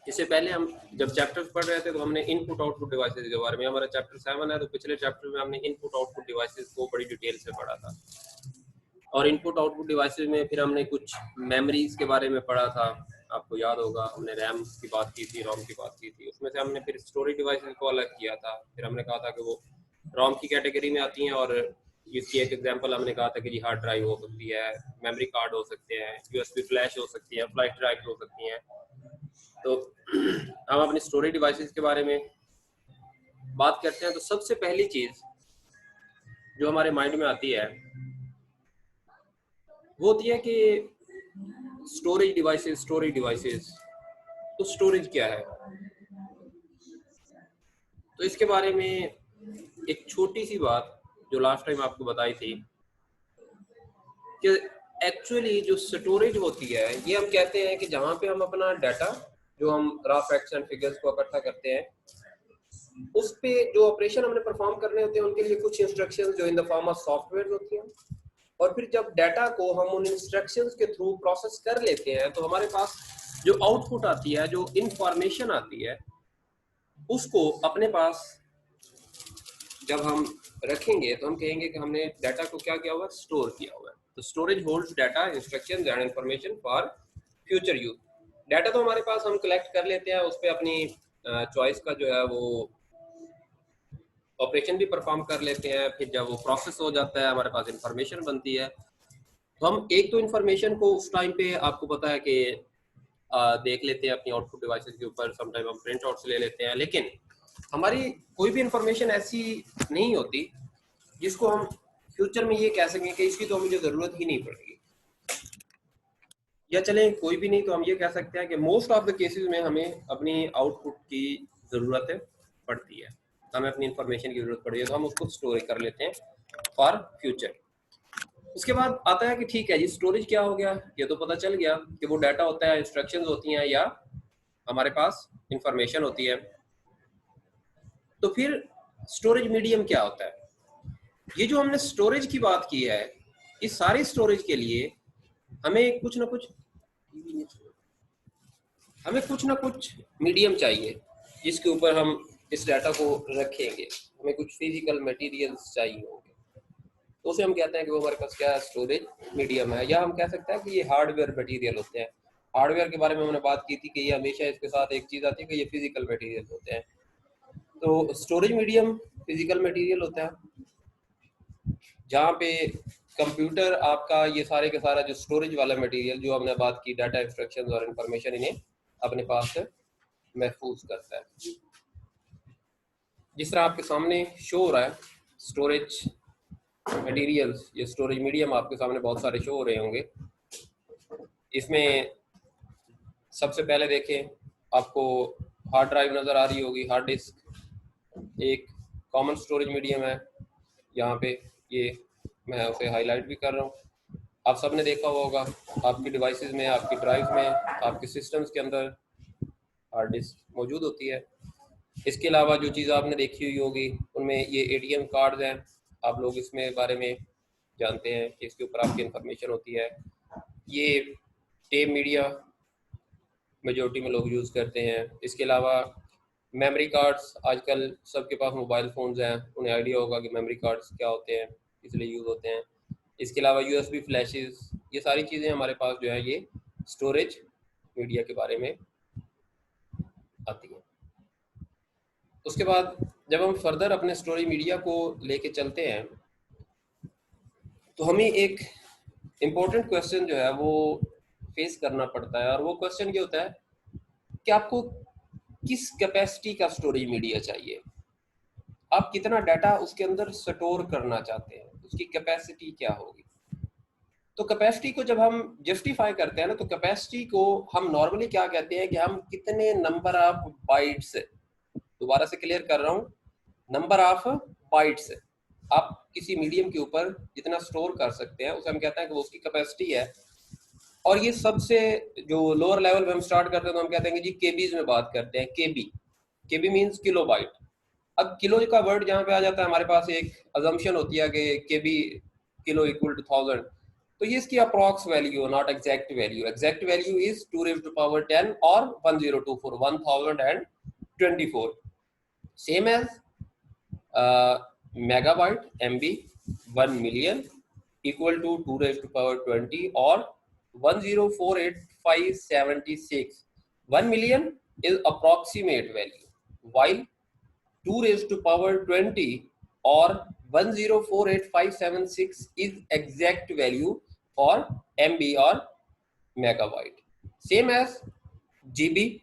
इससे पहले हम जब चैप्टर्स पढ़ रहे थे तो हमने इनपुट आउटपुट डिवाइसेस के बारे में, हमारा चैप्टर 7 है, तो पिछले चैप्टर में हमने इनपुट आउटपुट डिवाइसेस को बड़ी डिटेल से पढ़ा था। और इनपुट आउटपुट डिवाइसेस में फिर हमने कुछ मेमोरीज के बारे में पढ़ा था, आपको याद होगा हमने रैम की बात की थी, रोम की बात की थी। उसमें से हमने फिर स्टोरेज डिवाइसेस को अलग किया था। फिर हमने कहा था कि वो रोम की कैटेगरी में आती हैं, और इसकी एक एग्जांपल हमने कहा था कि जी हार्ड ड्राइव हो सकती है, मेमोरी कार्ड हो सकते हैं, यूएसबी फ्लैश हो सकती है, फ्लैश ड्राइव हो सकती हैं। तो हम अपनी स्टोरेज डिवाइसेस के बारे में बात करते हैं। तो सबसे पहली चीज जो हमारे माइंड में आती है वो होती है कि स्टोरेज डिवाइसेस। तो स्टोरेज क्या है? तो इसके बारे में एक छोटी सी बात जो लास्ट टाइम आपको बताई थी कि एक्चुअली जो स्टोरेज होती है, ये हम कहते हैं कि जहां पे हम अपना डाटा, जो हम रॉ फैक्ट्स एंड फिगर्स को इकट्ठा करते हैं, उस पे जो ऑपरेशन हमने परफॉर्म करने होते हैं उनके लिए कुछ इंस्ट्रक्शंस जो in the form of software होती हैं। और फिर जब डाटा को हम उन इंस्ट्रक्शंस के थ्रू प्रोसेस कर लेते हैं तो हमारे पास जो आउटपुट आती है, जो इंफॉर्मेशन आती है, उसको अपने पास जब हम रखेंगे तो हम कहेंगे कि हमने डाटा को क्या किया हुआ है, स्टोर किया हुआ है। तो storage holds data, instructions and information for future use. Data तो हमारे पास हम कलेक्ट कर लेते हैं, उस पर अपनी चॉइस का जो है वो ऑपरेशन भी परफॉर्म कर लेते हैं। फिर जब वो प्रोसेस हो जाता है, हमारे पास इंफॉर्मेशन बनती है। तो हम एक तो इंफॉर्मेशन को उस टाइम पे आपको पता है कि देख लेते हैं अपनी आउटपुट डिवाइसेस के ऊपर, समटाइम हम प्रिंट आउट से ले लेते हैं, लेकिन हमारी कोई भी इंफॉर्मेशन ऐसी नहीं होती जिसको हम फ्यूचर में ये कह सकें कि इसकी तो मुझे ज़रूरत ही नहीं पड़ेगी। या चले कोई भी नहीं तो हम ये कह सकते हैं कि मोस्ट ऑफ द केसेस में हमें अपनी आउटपुट की ज़रूरत पड़ती है, हमें अपनी इंफॉर्मेशन की ज़रूरत पड़ती है, तो हम उसको स्टोर कर लेते हैं फॉर फ्यूचर। उसके बाद आता है कि ठीक है जी, स्टोरेज क्या हो गया, ये तो पता चल गया कि वो डाटा होता है, इंस्ट्रक्शंस होती हैं, या हमारे पास इंफॉर्मेशन होती है। तो फिर स्टोरेज मीडियम क्या होता है? ये जो हमने स्टोरेज की बात की है, इस सारे स्टोरेज के लिए हमें कुछ ना कुछ मीडियम चाहिए जिसके ऊपर हम इस डाटा को रखेंगे। हमें कुछ फिजिकल मटेरियल्स चाहिए होंगे, तो उसे हम कहते हैं कि वो हमारे पास क्या स्टोरेज मीडियम है। या हम कह सकते हैं कि ये हार्डवेयर मटेरियल होते हैं। हार्डवेयर के बारे में हमने बात की थी कि ये हमेशा इसके साथ एक चीज़ आती है कि ये फिजिकल मटेरियल होते हैं। तो स्टोरेज मीडियम फिजिकल मटेरियल होता है जहाँ पे कंप्यूटर आपका ये सारे के सारा जो स्टोरेज वाला मटेरियल जो हमने बात की, डाटा, इंस्ट्रक्शंस और इंफॉर्मेशन, इन्हें अपने पास महफूज करता है। जिस तरह आपके सामने शो हो रहा है स्टोरेज मटेरियल्स, ये स्टोरेज मीडियम आपके सामने बहुत सारे शो हो रहे होंगे। इसमें सबसे पहले देखें, आपको हार्ड ड्राइव नज़र आ रही होगी, हार्ड डिस्क एक कॉमन स्टोरेज मीडियम है। यहाँ पे ये मैं उसे हाईलाइट भी कर रहा हूँ। आप सब ने देखा होगा आपकी डिवाइसेस में, आपकी ड्राइव में, आपके सिस्टम्स के अंदर हार्ड डिस्क मौजूद होती है। इसके अलावा जो चीज़ आपने देखी हुई होगी उनमें ये एटीएम कार्ड्स हैं। आप लोग इसमें बारे में जानते हैं कि इसके ऊपर आपकी इंफॉर्मेशन होती है। ये टेप मीडिया मेजोरिटी में लोग यूज़ करते हैं। इसके अलावा मेमोरी कार्ड्स, आजकल सबके पास मोबाइल फ़ोन्स हैं, उन्हें आइडिया होगा कि मेमोरी कार्ड्स क्या होते हैं, इसलिए यूज़ होते हैं। इसके अलावा यूएसबी फ्लैशेस, ये सारी चीज़ें हमारे पास जो है ये स्टोरेज मीडिया के बारे में आती हैं। उसके बाद जब हम फर्दर अपने स्टोरेज मीडिया को लेके चलते हैं तो हमें एक इम्पोर्टेंट क्वेश्चन जो है वो फेस करना पड़ता है, और वो क्वेश्चन ये होता है कि आपको किस कैपेसिटी का स्टोरेज मीडिया चाहिए, आप कितना डाटा उसके अंदर स्टोर करना चाहते हैं, उसकी कैपेसिटी क्या होगी। तो कैपेसिटी को जब हम जस्टिफाई करते हैं ना, तो कैपेसिटी को हम नॉर्मली क्या कहते हैं कि हम कितने नंबर ऑफ बाइट्स, दोबारा से क्लियर कर रहा हूँ, नंबर ऑफ बाइट्स आप किसी मीडियम के ऊपर जितना स्टोर कर सकते हैं उसे हम कहते हैं कि वो उसकी कैपेसिटी है। और ये सबसे जो लोअर लेवल पे हम स्टार्ट करते हैं तो हम कहते हैं कि जी केबीज में बात करते हैं। केबी मीन्स किलो बाइट। अब किलो का वर्ड जहाँ पे आ जाता है, हमारे पास एक अजम्पशन होती है कि केबी किलो इक्वल टू 1000। तो ये इसकी approx value, not exact value. Exact value is 2⁻10 और 1024, 1024, same as megabyte MB 1 million equal to 2⁻20 or 1048576. 1 million is approximate value, while 2⁻20 or 1048576 is exact value for MB or megabyte. Same as GB,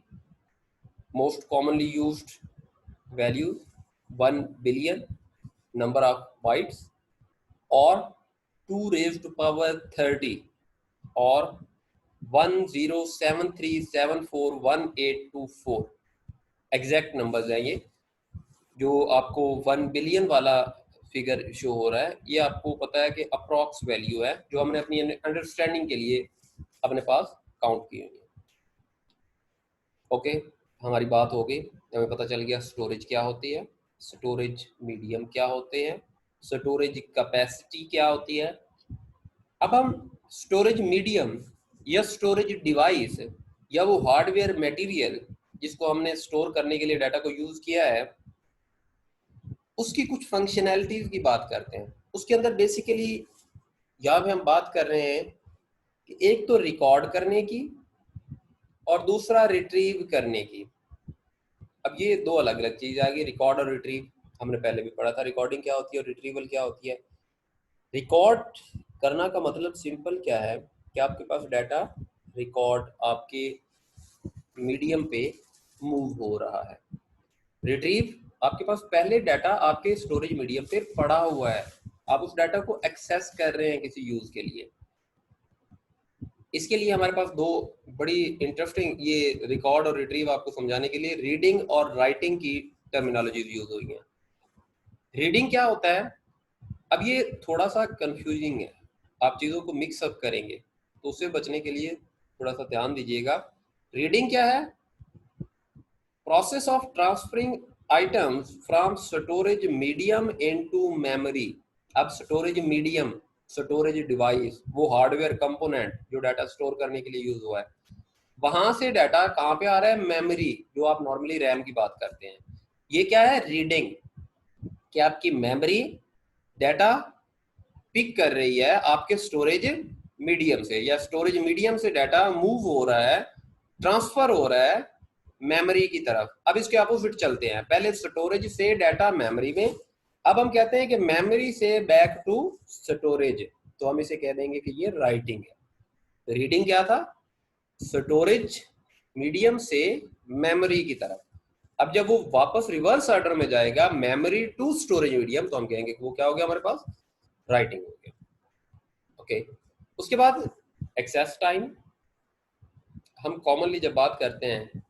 most commonly used values 1 billion number of bytes or 2⁻30 or 1073741824 exact numbers हैं ये। जो आपको 1 billion वाला figure show हो रहा है, ये आपको पता है कि अप्रॉक्स वैल्यू है जो हमने अपनी अंडरस्टैंडिंग के लिए अपने पास काउंट की हुई है। ओके, हमारी बात हो गई, हमें पता चल गया स्टोरेज क्या होती है, स्टोरेज मीडियम क्या होते हैं, स्टोरेज कैपेसिटी क्या होती है। अब हम स्टोरेज मीडियम या स्टोरेज डिवाइस या वो हार्डवेयर मटेरियल जिसको हमने स्टोर करने के लिए डाटा को यूज किया है, उसकी कुछ फंक्शनैलिटीज की बात करते हैं। उसके अंदर बेसिकली यहाँ पे हम बात कर रहे हैं कि एक तो रिकॉर्ड करने की और दूसरा रिट्रीव करने की। अब ये दो अलग अलग चीज आ गई, रिकॉर्ड और रिट्रीव। हमने पहले भी पढ़ा था रिकॉर्डिंग क्या होती है और रिट्रीवल क्या होती है। रिकॉर्ड करना का मतलब सिंपल क्या है कि आपके पास डाटा रिकॉर्ड आपके मीडियम पे मूव हो रहा है। रिट्रीव, आपके पास पहले डाटा आपके स्टोरेज मीडियम पे पड़ा हुआ है, आप उस डाटा को एक्सेस कर रहे हैं किसी यूज के लिए। इसके लिए हमारे पास दो बड़ी इंटरेस्टिंग, ये रिकॉर्ड और रिट्रीव आपको समझाने के लिए रीडिंग और राइटिंग की टर्मिनोलॉजीज यूज हुई हैं। रीडिंग क्या होता है, अब ये थोड़ा सा कंफ्यूजिंग है, आप चीज़ों को मिक्स अप करेंगे तो उससे बचने के लिए थोड़ा सा ध्यान दीजिएगा। रीडिंग क्या है, process of transferring items from storage medium into memory. अब स्टोरेज मीडियम, स्टोरेज डिवाइस, वो हार्डवेयर कंपोनेंट जो डाटा स्टोर करने के लिए यूज हुआ है, वहां से डाटा कहाँ पे आ रहा है, मेमोरी, जो आप नॉर्मली रैम की बात करते हैं। ये क्या है, रीडिंग, कि आपकी मेमोरी डाटा पिक कर रही है आपके स्टोरेज मीडियम से, या स्टोरेज मीडियम से डाटा मूव हो रहा है, ट्रांसफर हो रहा है मेमोरी की तरफ। अब इसके अपोजिट चलते हैं, पहले स्टोरेज से डाटा मेमोरी में, अब हम कहते हैं कि मेमोरी से बैक टू स्टोरेज, तो हम इसे कह देंगे कि ये राइटिंग है। रीडिंग क्या था, स्टोरेज मीडियम से मेमोरी की तरफ। अब जब वो वापस रिवर्स ऑर्डर में जाएगा मेमोरी टू स्टोरेज मीडियम, तो हम कहेंगे कि वो क्या हो गया हमारे पास, राइटिंग हो गया। ओके, उसके बाद एक्सेस टाइम। हम कॉमनली जब बात करते हैं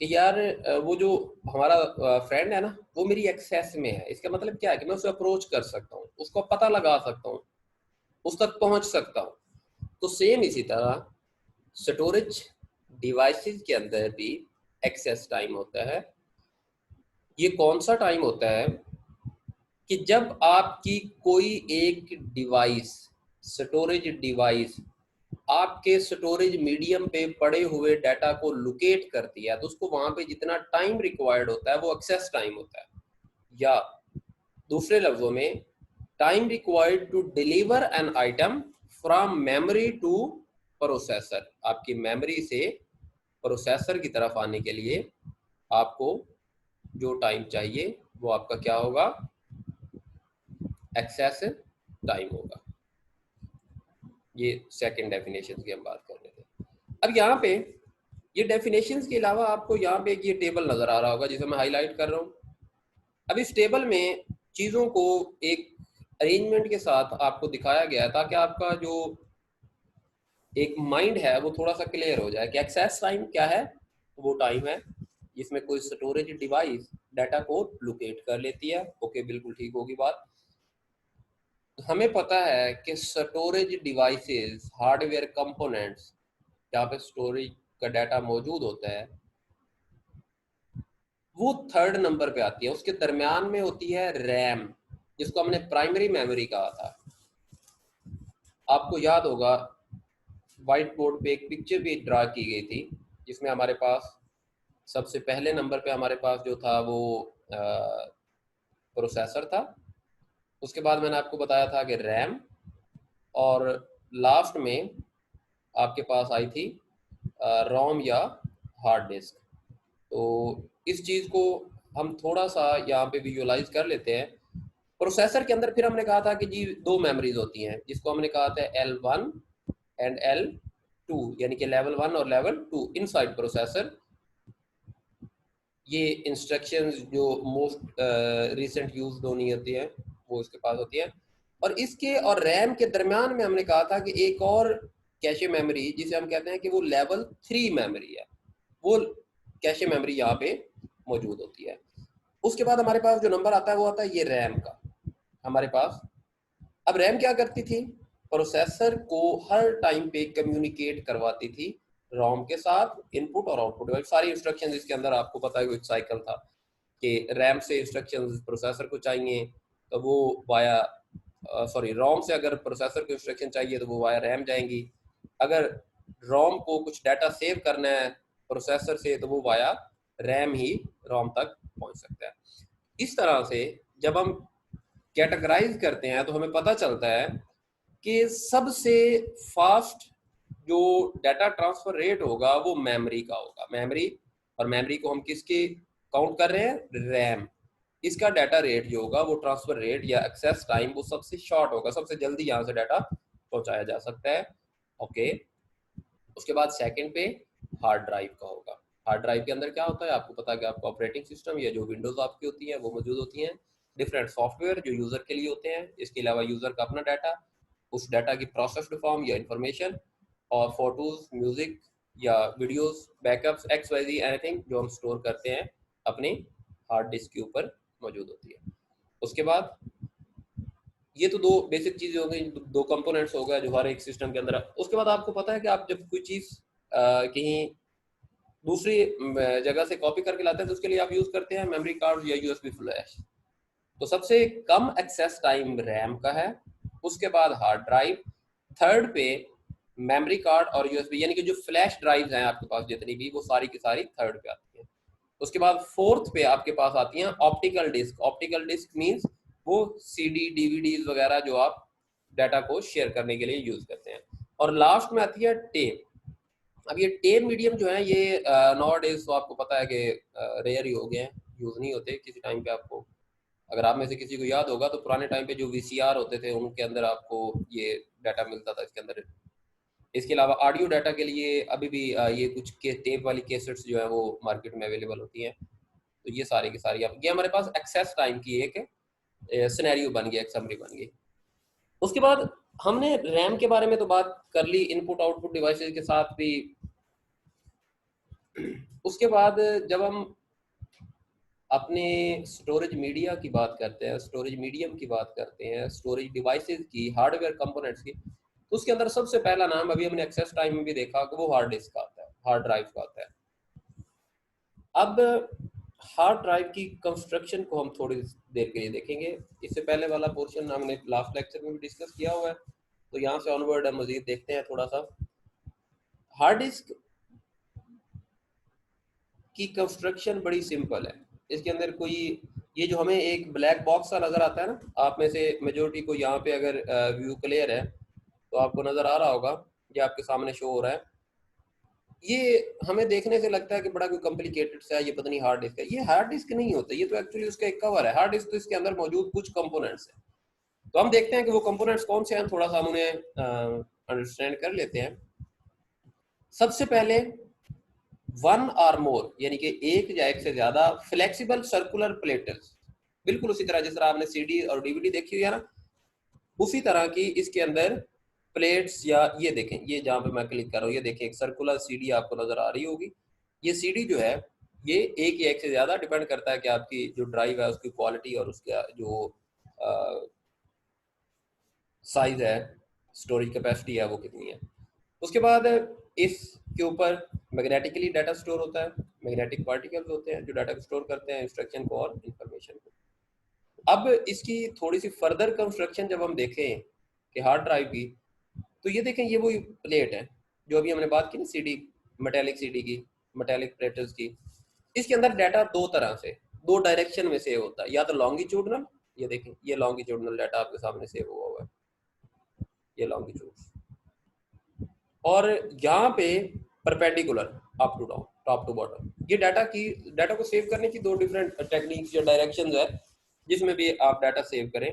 कि यार वो जो हमारा फ्रेंड है ना, वो मेरी एक्सेस में है, इसका मतलब क्या है कि मैं उसे अप्रोच कर सकता हूँ, उसको पता लगा सकता हूँ, उस तक पहुंच सकता हूँ। तो सेम इसी तरह स्टोरेज डिवाइसेस के अंदर भी एक्सेस टाइम होता है। ये कौन सा टाइम होता है कि जब आपकी कोई एक डिवाइस, स्टोरेज डिवाइस, आपके स्टोरेज मीडियम पे पड़े हुए डाटा को लोकेट करती है, तो उसको वहां पे जितना टाइम रिक्वायर्ड होता है वो एक्सेस टाइम होता है। या दूसरे लफ्जों में, time required to deliver an item from memory to processor. आपकी मेमोरी से प्रोसेसर की तरफ आने के लिए आपको जो टाइम चाहिए वो आपका क्या होगा, एक्सेस टाइम होगा। ये सेकंड डेफिनेशन की हम बात कर रहे थे। अब यहाँ पे ये डेफिनेशंस के अलावा आपको यहाँ पे एक ये टेबल नजर आ रहा होगा जिसे मैं हाईलाइट कर रहा हूँ। अब इस टेबल में चीजों को एक अरेंजमेंट के साथ आपको दिखाया गया है ताकि आपका जो एक माइंड है वो थोड़ा सा क्लियर हो जाए कि एक्सेस टाइम क्या है। वो टाइम है जिसमें कोई स्टोरेज डिवाइस डाटा को लोकेट कर लेती है। ओके, बिल्कुल ठीक होगी बात। हमें पता है कि स्टोरेज डिवाइसेस, हार्डवेयर कंपोनेंट्स, जहाँ पे स्टोरेज का डाटा मौजूद होता है, वो थर्ड नंबर पे आती है। उसके दरमियान में होती है रैम, जिसको हमने प्राइमरी मेमोरी कहा था। आपको याद होगा व्हाइट बोर्ड पे एक पिक्चर भी ड्रा की गई थी, जिसमें हमारे पास सबसे पहले नंबर पे हमारे पास जो था वो प्रोसेसर था। उसके बाद मैंने आपको बताया था कि रैम, और लास्ट में आपके पास आई थी रोम या हार्ड डिस्क। तो इस चीज़ को हम थोड़ा सा यहाँ पे विजुअलाइज कर लेते हैं। प्रोसेसर के अंदर फिर हमने कहा था कि जी दो मेमोरीज होती हैं, जिसको हमने कहा था L1 एंड L2, यानी कि लेवल 1 और लेवल 2 इनसाइड प्रोसेसर। ये इंस्ट्रक्शंस जो मोस्ट रिसेंट यूज होनी होती है वो इसके पास होती है। और इसके और रैम के दरमियान में हमने कहा था कि एक और कैशे मेमोरी, जिसे हम कहते हैं कि वो लेवल 3 मेमोरी है, वो कैशे मेमोरी यहाँ पे मौजूद होती है। उसके बाद हमारे पास जो नंबर आता है वो आता है ये रैम का हमारे पास। अब रैम क्या करती थी? प्रोसेसर को हर टाइम पे कम्युनिकेट करवाती थी रोम के साथ, इनपुट और आउटपुट डिवाइस, सारी इंस्ट्रक्शंस इसके अंदर आपको पता है कि एक साइकिल था कि रैम से इंस्ट्रक्शंस प्रोसेसर को चाहिए तो वो वाया सॉरी रोम से अगर प्रोसेसर को इंस्ट्रक्शन चाहिए तो वो वाया रैम जाएंगी। अगर रोम को कुछ डाटा सेव करना है प्रोसेसर से तो वो वाया रैम ही रोम तक पहुंच सकता है। इस तरह से जब हम कैटेगराइज करते हैं तो हमें पता चलता है कि सबसे फास्ट जो डाटा ट्रांसफर रेट होगा वो मेमोरी का होगा। मेमोरी, और मेमोरी को हम किसके काउंट कर रहे हैं? रैम। इसका डाटा रेट जो होगा वो ट्रांसफर रेट या एक्सेस टाइम वो सबसे शॉर्ट होगा, सबसे जल्दी यहाँ से डाटा पहुंचाया जा सकता है। ओके। उसके बाद सेकंड पे हार्ड ड्राइव का होगा। हार्ड ड्राइव के अंदर क्या होता है आपको पता है कि आपका ऑपरेटिंग सिस्टम या जो विंडोज आपकी होती है वो मौजूद होती हैं, डिफरेंट सॉफ्टवेयर जो यूजर के लिए होते हैं, इसके अलावा यूजर का अपना डाटा, उस डाटा की प्रोसेस्ड फॉर्म या इंफॉर्मेशन, और फोटोज, म्यूजिक या वीडियोस, बैकअप्स, एक्स वाई जी एनीथिंग जो हम स्टोर करते हैं अपने हार्ड डिस्क के ऊपर मौजूद होती है। उसके बाद ये तो दो बेसिक चीजें हो गई, दो कंपोनेंट्स हो गए जो हर एक सिस्टम के अंदर है। उसके बाद आपको पता है कि आप जब कोई चीज कहीं दूसरी जगह से कॉपी करके लाते हैं तो उसके लिए आप यूज करते हैं मेमोरी कार्ड या यूएसबी फ्लैश। तो सबसे कम एक्सेस टाइम रैम का है, उसके बाद हार्ड ड्राइव, थर्ड पे मेमोरी कार्ड और यूएसबी, यानी कि जो फ्लैश ड्राइव हैं आपके पास जितनी भी वो सारी की सारी थर्ड पे आती हैं। उसके बाद फोर्थ पे आपके पास आती हैं optical disc. Optical disc means वो सीडी डीवीडीज वगैरह जो आप डाटा को शेयर करने के लिए यूज करते हैं। और लास्ट में आती है टेप। अब ये टेप मीडियम जो है ये नॉट डेज तो आपको पता है कि रेयर ही हो गए हैं, यूज नहीं होते किसी टाइम पे। आपको अगर आप में से किसी को याद होगा तो पुराने टाइम पे जो वीसीआर होते थे उनके अंदर आपको ये डाटा मिलता था इसके अंदर। इसके अलावा ऑडियो डाटा के लिए अभी भी ये कुछ के टेप वाली केसेट्स जो है वो मार्केट में अवेलेबल होती हैं। तो ये सारी की सारी आप, ये हमारे पास एक्सेस टाइम की एक सिनेरियो बन गया, एक समरी बन गई। उसके बाद हमने रैम के बारे में तो बात कर ली, इनपुट आउटपुट डिवाइसेस के साथ भी। उसके बाद जब हम अपने स्टोरेज मीडिया की बात करते हैं, स्टोरेज मीडियम की बात करते हैं, स्टोरेज डिवाइसेस की, हार्डवेयर कंपोनेंट्स की, तो उसके अंदर सबसे पहला नाम अभी हमने एक्सेस टाइम में भी देखा कि वो हार्ड डिस्क का आता है, हार्ड ड्राइव का आता है। अब हार्ड ड्राइव की कंस्ट्रक्शन को हम थोड़ी देर के लिए देखेंगे। इससे पहले वाला पोर्शन हमने लास्ट लेक्चर में भी डिस्कस किया हुआ है, तो यहाँ से ऑनवर्ड हम मजीद देखते हैं थोड़ा सा। हार्ड डिस्क की कंस्ट्रक्शन बड़ी सिंपल है। इसके अंदर कोई, ये जो हमें एक ब्लैक बॉक्स सा नज़र आता है ना, आप में से मेजोरिटी को यहाँ पे अगर व्यू क्लियर है तो आपको नज़र आ रहा होगा, ये आपके सामने शो हो रहा है। ये हमें देखने से लगता है कि बड़ा कोई कॉम्प्लिकेटेड सा है, ये पता नहीं हार्ड डिस्क है। ये हार्ड डिस्क नहीं होता, ये तो एक्चुअली उसका एक कवर है। हार्ड डिस्क तो इसके अंदर मौजूद कुछ कंपोनेंट्स हैं। तो हम देखते हैं कि वो कंपोनेंट्स कौन से हैं, थोड़ा सा हम उन्हें अंडरस्टैंड कर लेते हैं। सबसे पहले वन और मोर, यानी कि एक या एक से ज्यादा फ्लेक्सिबल सर्कुलर प्लेटर्स, बिल्कुल उसी तरह जिस तरह आपने सीडी और डीवीडी देखी हुई है ना, उसी तरह की इसके अंदर प्लेट्स, या ये देखें, ये जहाँ पे मैं क्लिक कर रहा हूँ, ये देखें एक सर्कुलर सीडी आपको नजर आ रही होगी। ये सीडी जो है ये एक या एक से ज्यादा, डिपेंड करता है कि आपकी जो ड्राइव है उसकी क्वालिटी और उसका जो साइज है, स्टोरेज कैपेसिटी है वो कितनी है। उसके बाद इसके ऊपर मैग्नेटिकली डाटा स्टोर होता है, मैग्नेटिक पार्टिकल्स होते हैं जो डाटा को स्टोर करते हैं, इंस्ट्रक्शन को और इंफॉर्मेशन को। अब इसकी थोड़ी सी फर्दर कंस्ट्रक्शन जब हम देखें कि हार्ड ड्राइव की, तो ये देखें, ये वही प्लेट है जो अभी हमने बात की ना सीडी, मेटेलिक सीडी की, मेटेलिक प्लेटर्स की। इसके अंदर डाटा दो तरह से, दो डायरेक्शन में सेव होता है, या तो लॉन्गिट्यूडनल, ये देखें ये लॉन्गिट्यूडनल डाटा आपके सामने सेव हुआ हुआ है, ये लॉन्गिट्यूड, और यहाँ पे perpendicular, up to down, top to bottom. ये डाटा को सेव करने की दो डिफरेंट टेक्निक्स या डायरेक्शंस है जिसमें भी आप डाटा सेव करें।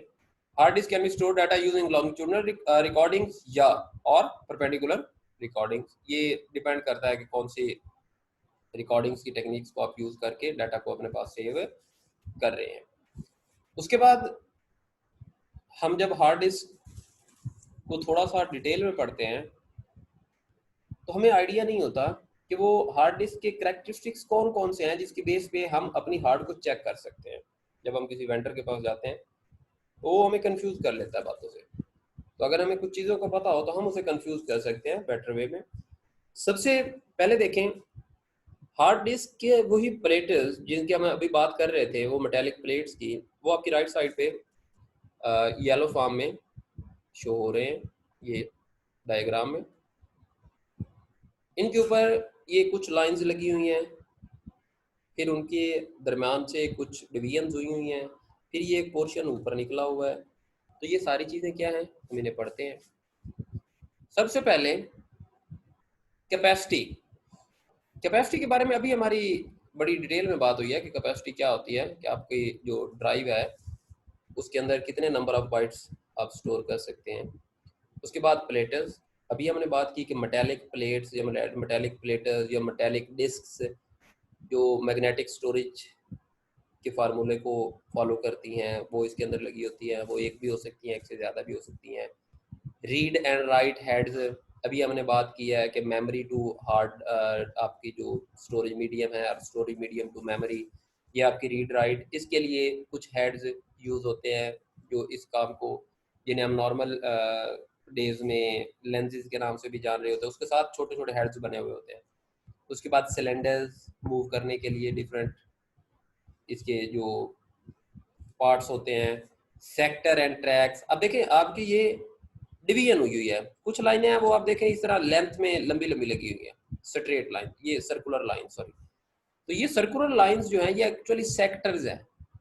Hard disk can be store data using longitudinal recordings या और परपेंडिकुलर रिकॉर्डिंग्स। ये डिपेंड करता है कि कौन सी रिकॉर्डिंग्स की टेक्निक्स को आप यूज करके डाटा को अपने पास सेव कर रहे हैं। उसके बाद हम जब हार्ड डिस्क को थोड़ा सा डिटेल में पढ़ते हैं तो हमें आइडिया नहीं होता कि वो हार्ड डिस्क के करैक्टरिस्टिक्स कौन कौन से हैं जिसकी बेस पे हम अपनी हार्ड को चेक कर सकते हैं। जब हम किसी वेंडर के पास जाते हैं तो वो हमें कंफ्यूज कर लेता है बातों से। तो अगर हमें कुछ चीज़ों का पता हो तो हम उसे कंफ्यूज कर सकते हैं बेटर वे में। सबसे पहले देखें, हार्ड डिस्क के वही प्लेट्स जिनकी हम अभी बात कर रहे थे, वो मेटेलिक प्लेट्स की, वो आपकी राइट साइड पे येलो फॉर्म में शो हो रहे हैं, ये डायग्राम में। इनके ऊपर ये कुछ लाइंस लगी हुई हैं, फिर उनके दरम्यान से कुछ डिवीजन्स हुई हुई हैं, फिर ये एक पोर्शन ऊपर निकला हुआ है। तो ये सारी चीज़ें क्या हैं, हम इन्हें पढ़ते हैं। सबसे पहले कैपेसिटी। कैपेसिटी के बारे में अभी हमारी बड़ी डिटेल में बात हुई है कि कैपेसिटी क्या होती है, कि आपकी जो ड्राइव है उसके अंदर कितने नंबर ऑफ बाइट्स आप स्टोर कर सकते हैं। उसके बाद प्लेटर्स, अभी हमने बात की कि मेटेलिक प्लेट्स या मेटेलिक प्लेटर्स या मेटेलिक डिस्क्स जो मैग्नेटिक स्टोरेज के फार्मूले को फॉलो करती हैं वो इसके अंदर लगी होती हैं। वो एक भी हो सकती हैं, एक से ज़्यादा भी हो सकती हैं। रीड एंड राइट हेड्स, अभी हमने बात की है कि मेमोरी टू हार्ड, आपकी जो स्टोरेज मीडियम है और स्टोरेज मीडियम टू मेमोरी, ये आपकी रीड राइट, इसके लिए कुछ हेड्स यूज़ होते हैं जो इस काम को, जिन्हें हम नॉर्मल डेज में लेंसेज के नाम से भी जान रहे होते हैं, उसके साथ छोटे छोटे हेड्स बने हुए होते हैं। उसके बाद सिलेंडर्स मूव करने के लिए डिफरेंट इसके जो पार्ट्स होते हैं, सेक्टर एंड ट्रैक्स। अब देखें आपकी ये डिवीजन हुई हुई है, कुछ लाइनें हैं वो आप देखें इस तरह लेंथ में लंबी लंबी लगी हुई है, स्ट्रेट लाइन, ये सर्कुलर लाइन, सॉरी। तो ये सर्कुलर लाइंस जो है ये एक्चुअली सेक्टर्स है,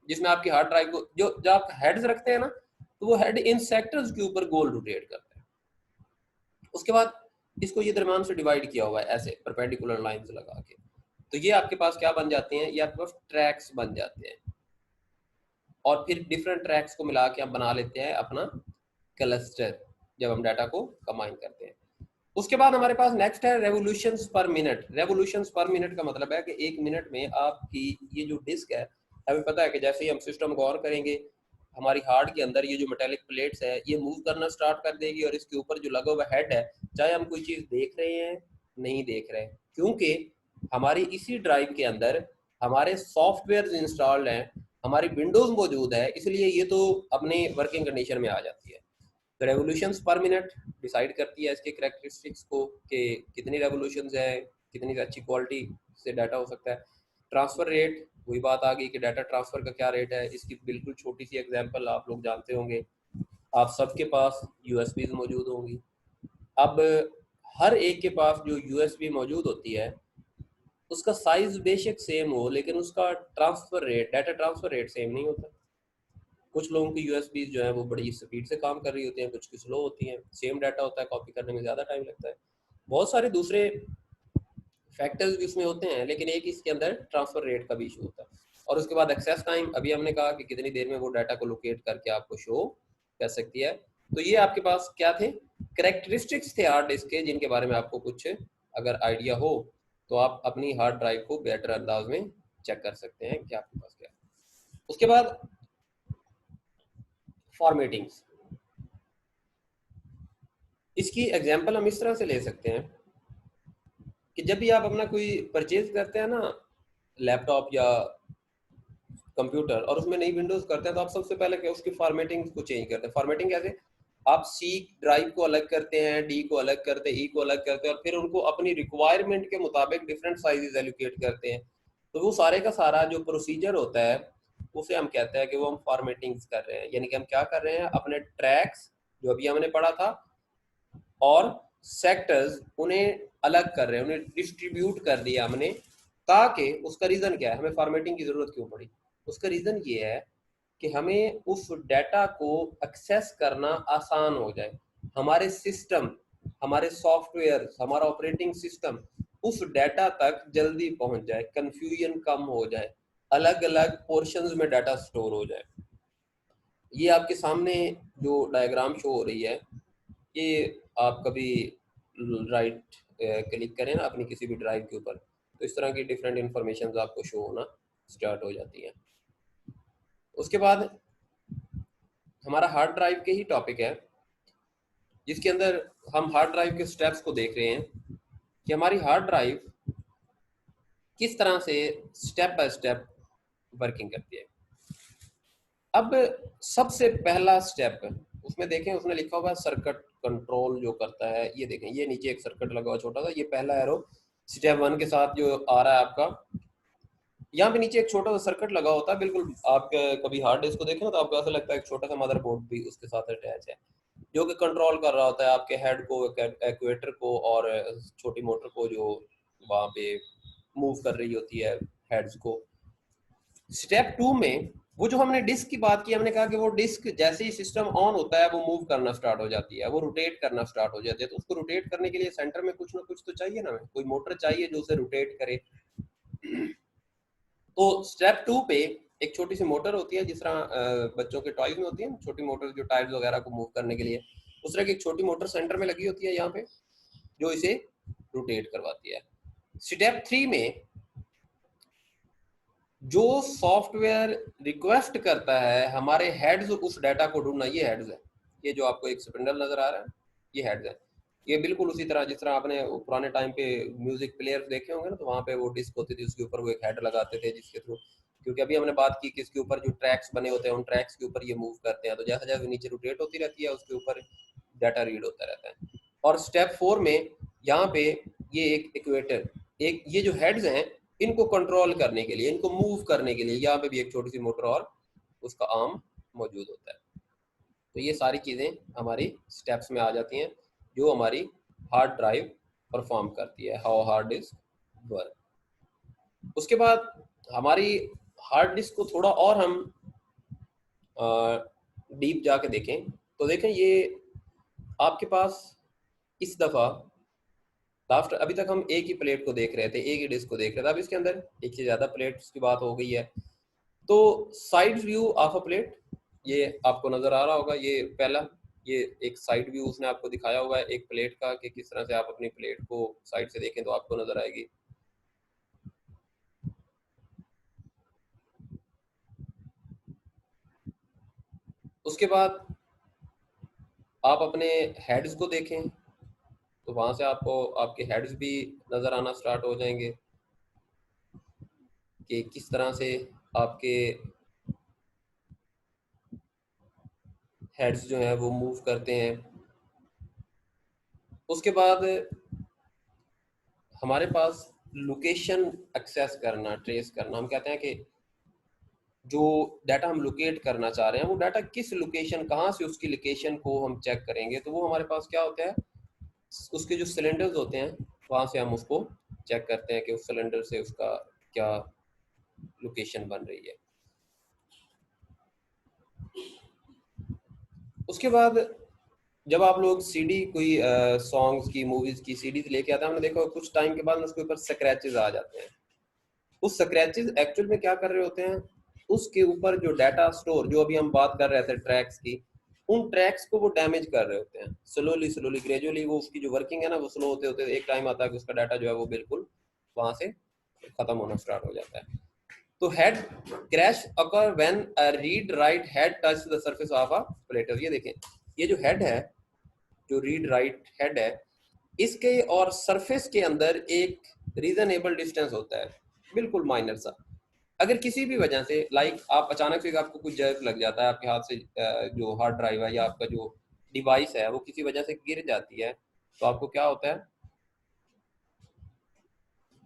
जिसमें आपकी हार्ड ड्राइव को जो आप हेड्स रखते हैं ना, तो वो हेड इन सेक्टर्स के ऊपर गोल रोटेट करते हैं। उसके बाद इसको ये दरम्यान से डिवाइड किया हुआ है ऐसे परपेंडिकुलर लाइंस लगा के। तो ये आपके पास क्या बन जाते हैं, ये आपके पास ट्रैक्स बन जाते हैं, और फिर डिफरेंट ट्रैक्स को मिला के हम बना लेते हैं अपना क्लस्टर जब हम डाटा को कंबाइन करते हैं। उसके बाद हमारे पास नेक्स्ट है रेवोल्यूशंस पर मिनट। रेवोल्यूशंस पर मिनट का मतलब है कि एक मिनट में आपकी ये जो डिस्क है, हमें पता है कि जैसे ही हम सिस्टम को ऑन करेंगे हमारी हार्ड के अंदर ये जो मेटेलिक प्लेट्स है ये मूव करना स्टार्ट कर देगी, और इसके ऊपर जो लगा हुआ हेड है, चाहे हम कोई चीज़ देख रहे हैं नहीं देख रहे हैं, क्योंकि हमारी इसी ड्राइव के अंदर हमारे सॉफ्टवेयर इंस्टॉल्ड हैं, हमारी विंडोज मौजूद है, इसलिए ये तो अपने वर्किंग कंडीशन में आ जाती है। तो रेवोल्यूशंस पर मिनट डिसाइड करती है इसके करैक्टरिस्टिक्स को कि कितनी रेवोल्यूशंस है, कितनी अच्छी क्वालिटी से डाटा हो सकता है। ट्रांसफ़र रेट, वही बात आ गई कि डाटा ट्रांसफ़र का क्या रेट है। इसकी बिल्कुल छोटी सी एग्जांपल आप लोग जानते होंगे, आप सबके पास यूएसबीज मौजूद होंगी। अब हर एक के पास जो यूएसबी मौजूद होती है उसका साइज बेशक सेम हो, लेकिन उसका transfer rate, data transfer rate same नहीं होता। कुछ लोगों की यूएसबी जो है वो बड़ी स्पीड से काम कर रही होती हैं, कुछ की स्लो होती हैं, सेम डाटा होता है, कॉपी करने में ज़्यादा टाइम लगता है। बहुत सारे दूसरे फैक्टर्स भी उसमें होते हैं, लेकिन एक इसके अंदर ट्रांसफ़र रेट का भी इशू होता है। और उसके बाद एक्सेस टाइम, अभी हमने कहा कि कितनी देर में वो डाटा को लोकेट करके आपको शो कर सकती है। तो ये आपके पास क्या थे, करेक्टरिस्टिक्स थे हार्ड डिस्क के, जिनके बारे में आपको कुछ अगर आइडिया हो तो आप अपनी हार्ड ड्राइव को बेटर अंदाज में चेक कर सकते हैं कि आपके पास क्या है। उसके बाद फॉर्मेटिंग्स, इसकी एग्जांपल हम इस तरह से ले सकते हैं कि जब भी आप अपना कोई परचेज करते हैं ना, लैपटॉप या कंप्यूटर, और उसमें नई विंडोज करते हैं, तो आप सबसे पहले क्या उसकी फॉर्मेटिंग को चेंज करते हैं। फॉर्मेटिंग कैसे, आप सी ड्राइव को अलग करते हैं, डी को अलग करते हैं, ई को अलग करते हैं, और फिर उनको अपनी रिक्वायरमेंट के मुताबिक डिफरेंट साइजेस एलोकेट करते हैं। तो वो सारे का सारा जो प्रोसीजर होता है उसे हम कहते हैं कि वो हम फॉर्मेटिंग कर रहे हैं। यानी कि हम क्या कर रहे हैं, अपने ट्रैक्स जो अभी हमने पढ़ा था और सेक्टर्स उन्हें अलग कर रहे हैं, उन्हें डिस्ट्रीब्यूट कर दिया हमने, ताकि उसका रीज़न क्या है, हमें फॉर्मेटिंग की ज़रूरत क्यों पड़ी? उसका रीज़न ये है कि हमें उस डाटा को एक्सेस करना आसान हो जाए, हमारे सिस्टम, हमारे सॉफ्टवेयर, हमारा ऑपरेटिंग सिस्टम उस डाटा तक जल्दी पहुंच जाए, कंफ्यूजन कम हो जाए, अलग अलग पोर्शंस में डाटा स्टोर हो जाए। ये आपके सामने जो डायग्राम शो हो रही है, ये आप कभी राइट क्लिक करें ना अपनी किसी भी ड्राइव के ऊपर, तो इस तरह की डिफरेंट इंफॉर्मेशन आपको शो होना स्टार्ट हो जाती है। उसके बाद हमारा हार्ड ड्राइव के ही टॉपिक है, जिसके अंदर हम हार्ड ड्राइव के स्टेप्स को देख रहे हैं कि हमारी हार्ड ड्राइव किस तरह से स्टेप बाय स्टेप वर्किंग करती है। अब सबसे पहला स्टेप उसमें देखें, उसने लिखा हुआ है सर्किट कंट्रोल जो करता है। ये देखें, ये नीचे एक सर्किट लगा हुआ छोटा सा, ये पहला एरो स्टेप 1 के साथ जो आ रहा है आपका, यहाँ पे नीचे एक छोटा सा सर्किट लगा होता है। बिल्कुल आप कभी हार्ड डिस्क को देखें ना, तो आपको ऐसा लगता है एक छोटा सा मदरबोर्ड भी उसके साथ अटैच है, जो कि कंट्रोल कर रहा होता है आपके हेड को, एक्चुएटर को और छोटी मोटर को, जो वहाँ पे मूव कर रही होती है हेड्स को। स्टेप 2 में वो जो हमने डिस्क की बात की, हमने कहा कि वो डिस्क जैसे ही सिस्टम ऑन होता है वो मूव करना स्टार्ट हो जाती है, वो रोटेट करना स्टार्ट हो जाती है। तो उसको रोटेट करने के लिए सेंटर में कुछ ना कुछ तो चाहिए ना, कोई मोटर चाहिए जो उसे रोटेट करे। तो स्टेप 2 पे एक छोटी सी मोटर होती है, जिस तरह बच्चों के टॉयज में होती है छोटी मोटर, जो टायर्स वगैरह को मूव करने के लिए, उस तरह की एक छोटी मोटर सेंटर में लगी होती है यहाँ पे, जो इसे रोटेट करवाती है। स्टेप 3 में जो सॉफ्टवेयर रिक्वेस्ट करता है हमारे हेड्स उस डाटा को ढूंढना, ये हेड्स है, ये जो आपको एक स्पिंडल नजर आ रहा है, ये हेड्स है। ये बिल्कुल उसी तरह जिस तरह आपने पुराने टाइम पे म्यूजिक प्लेयर देखे होंगे ना, तो वहाँ पे वो डिस्क होती थी, उसके ऊपर वो एक हेड लगाते थे जिसके थ्रू, क्योंकि अभी हमने बात की कि इसके ऊपर जो ट्रैक्स बने होते हैं उन ट्रैक्स के ऊपर ये मूव करते हैं, तो जैसा जैसे नीचे रोटेट होती रहती है उसके ऊपर डाटा रीड होता रहता है। और स्टेप 4 में यहाँ पे ये एक इक्वेटर, एक ये जो हेड्स हैं इनको कंट्रोल करने के लिए, इनको मूव करने के लिए यहाँ पे भी एक छोटी सी मोटर और उसका आर्म मौजूद होता है। तो ये सारी चीज़ें हमारी स्टेप्स में आ जाती हैं जो हमारी हार्ड ड्राइव परफॉर्म करती है, हाउ हार्ड डिस्क वर्क। उसके बाद हमारी हार्ड डिस्क को थोड़ा और हम डीप जाके देखें, तो देखें ये आपके पास इस दफ़ा लास्ट, अभी तक हम एक ही प्लेट को देख रहे थे, एक ही डिस्क को देख रहे थे, अब इसके अंदर एक से ज़्यादा प्लेट्स की बात हो गई है। तो side view of a plate ये आपको नज़र आ रहा होगा, ये पहला, ये एक साइड व्यू उसने आपको दिखाया हुआ है एक प्लेट का, कि किस तरह से आप अपनी प्लेट को साइड से देखें तो आपको नज़र आएगी। उसके बाद आप अपने हेड्स को देखें, तो वहाँ से आपको आपके हेड्स भी नज़र आना स्टार्ट हो जाएंगे कि किस तरह से आपके हेड्स जो हैं वो मूव करते हैं। उसके बाद हमारे पास लोकेशन एक्सेस करना, ट्रेस करना, हम कहते हैं कि जो डाटा हम लोकेट करना चाह रहे हैं वो डाटा किस लोकेशन, कहाँ से उसकी लोकेशन को हम चेक करेंगे, तो वो हमारे पास क्या होता है, उसके जो सिलेंडर्स होते हैं वहाँ से हम उसको चेक करते हैं कि उस सिलेंडर से उसका क्या लोकेशन बन रही है। उसके बाद जब आप लोग सीडी, कोई सॉन्ग्स की, मूवीज की सीडीज लेके आते हैं, हमने देखा कुछ टाइम के बाद उसके ऊपर स्क्रैचेस आ जाते हैं। उस स्क्रैचेस एक्चुअल में क्या कर रहे होते हैं, उसके ऊपर जो डाटा स्टोर, जो अभी हम बात कर रहे थे ट्रैक्स की, उन ट्रैक्स को वो डैमेज कर रहे होते हैं। स्लोली स्लोली ग्रेजुअली वो उसकी जो वर्किंग है ना वो स्लो होते होते एक टाइम आता है कि उसका डाटा जो है वो बिल्कुल वहां से खत्म होना स्टार्ट हो जाता है। तो head crash occur when a read write head touch the surface of a platter. ये देखें, ये जो हेड है, जो रीड राइट हेड है, इसके और सरफेस के अंदर एक रीजनेबल डिस्टेंस होता है, बिल्कुल माइनर सा। अगर किसी भी वजह से लाइक आप अचानक से आपको कुछ जर्क लग जाता है आपके हाथ से, जो हार्ड ड्राइव है या आपका जो डिवाइस है वो किसी वजह से गिर जाती है, तो आपको क्या होता है,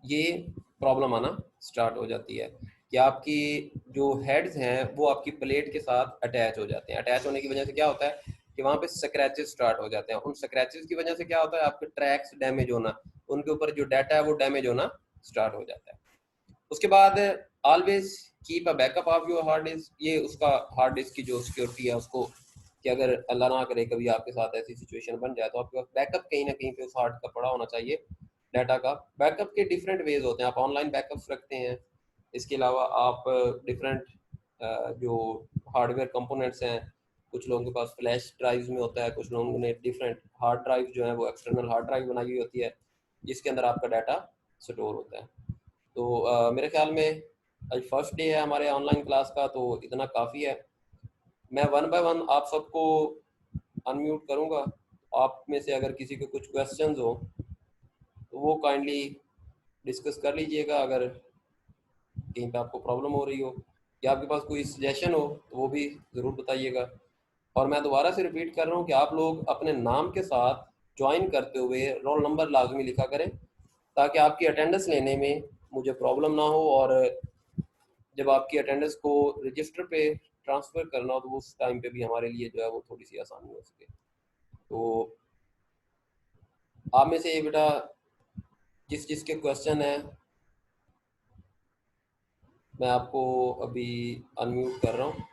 ये प्रॉब्लम आना स्टार्ट हो जाती है कि आपकी जो हेड्स हैं वो आपकी प्लेट के साथ अटैच हो जाते हैं। अटैच होने की वजह से क्या होता है कि वहाँ पे स्क्रैचेस स्टार्ट हो जाते हैं। उन स्क्रैचेस की वजह से क्या होता है, आपके ट्रैक्स डैमेज होना, उनके ऊपर जो डाटा है वो डैमेज होना स्टार्ट हो जाता है। उसके बाद always keep a backup of your hard disk. ये उसका हार्ड डिस्क की जो सिक्योरिटी है उसको, कि अगर अल्लाह ना करे कभी आपके साथ ऐसी सिचुएशन बन जाए तो आपके पास बैकअप कहीं ना कहीं पे उस हार्ड का पड़ा होना चाहिए डाटा का। बैकअप के डिफरेंट वेज होते हैं, आप ऑनलाइन बैकअप्स रखते हैं, इसके अलावा आप डिफरेंट जो हार्डवेयर कंपोनेंट्स हैं, कुछ लोगों के पास फ्लैश ड्राइव्स में होता है, कुछ लोगों ने डिफरेंट हार्ड ड्राइव जो है वो एक्सटर्नल हार्ड ड्राइव बनाई हुई होती है जिसके अंदर आपका डाटा स्टोर होता है। तो मेरे ख्याल में आज फर्स्ट डे है हमारे ऑनलाइन क्लास का, तो इतना काफ़ी है। मैं वन बाय वन आप सबको अनम्यूट करूँगा। आप में से अगर किसी के कुछ क्वेश्चंस हो तो वो काइंडली डिस्कस कर लीजिएगा। अगर कहीं पे आपको प्रॉब्लम हो रही हो या आपके पास कोई सजेशन हो तो वो भी ज़रूर बताइएगा। और मैं दोबारा से रिपीट कर रहा हूँ कि आप लोग अपने नाम के साथ ज्वाइन करते हुए रोल नंबर लाजमी लिखा करें, ताकि आपकी अटेंडेंस लेने में मुझे प्रॉब्लम ना हो, और जब आपकी अटेंडेंस को रजिस्टर पे ट्रांसफ़र करना हो तो उस टाइम पे भी हमारे लिए जो है वो थोड़ी सी आसानी हो सके। तो आप में से ये बेटा जिस जिसके क्वेश्चन है मैं आपको अभी अनम्यूट कर रहा हूँ।